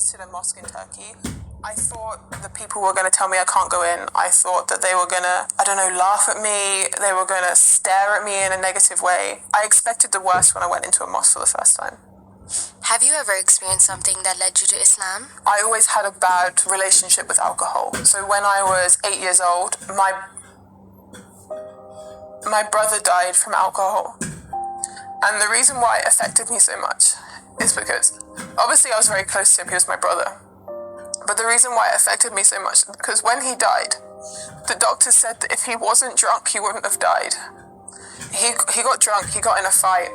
visited a mosque in Turkey. I thought the people were going to tell me I can't go in. I thought that they were going to, laugh at me. They were going to stare at me in a negative way. I expected the worst when I went into a mosque for the first time. Have you ever experienced something that led you to Islam? I always had a bad relationship with alcohol. So when I was 8 years old, my brother died from alcohol. And the reason why it affected me so much is because, obviously I was very close to him, he was my brother. But the reason why it affected me so much is because when he died, the doctor said that if he wasn't drunk, he wouldn't have died. He got drunk, he got in a fight.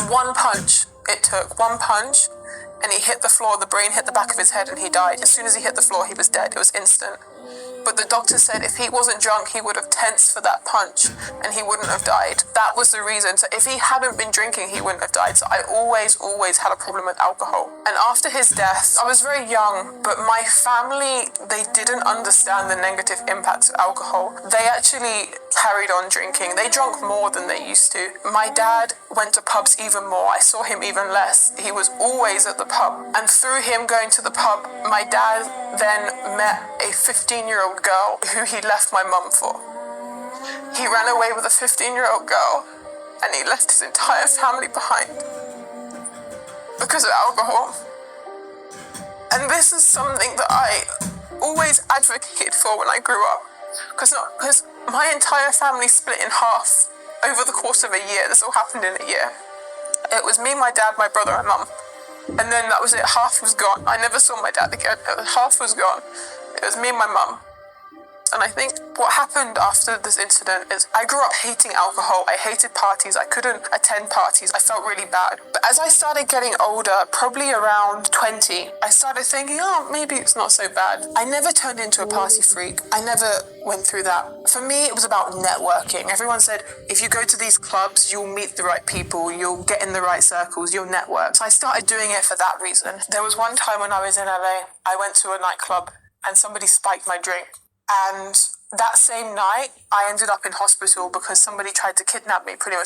One punch, and he hit the floor, the brain hit the back of his head and he died. As soon as he hit the floor, he was dead. It was instant. But the doctor said if he wasn't drunk, he would have tensed for that punch and he wouldn't have died. That was the reason. So if he hadn't been drinking, he wouldn't have died. So I always had a problem with alcohol. And after his death, I was very young, but my family, they didn't understand the negative impacts of alcohol. They actually carried on drinking. They drank more than they used to. My dad went to pubs even more. I saw him even less. He was always at the pub. And through him going to the pub, my dad then met a 15-year-old girl who he left my mum for. He ran away with a 15-year-old girl and he left his entire family behind because of alcohol. And this is something that I always advocated for when I grew up. Because my entire family split in half over the course of a year. This all happened in a year. It was me, my dad, my brother, and mum. And then that was it. Half was gone. I never saw my dad again. Half was gone. It was me and my mum. And I think what happened after this incident is I grew up hating alcohol. I hated parties. I couldn't attend parties. I felt really bad. But as I started getting older, probably around 20, I started thinking, maybe it's not so bad. I never turned into a party freak. I never went through that. For me, it was about networking. Everyone said, if you go to these clubs, you'll meet the right people, you'll get in the right circles, you'll network. So I started doing it for that reason. There was one time when I was in LA, I went to a nightclub and somebody spiked my drink. And that same night, I ended up in hospital because somebody tried to kidnap me, pretty much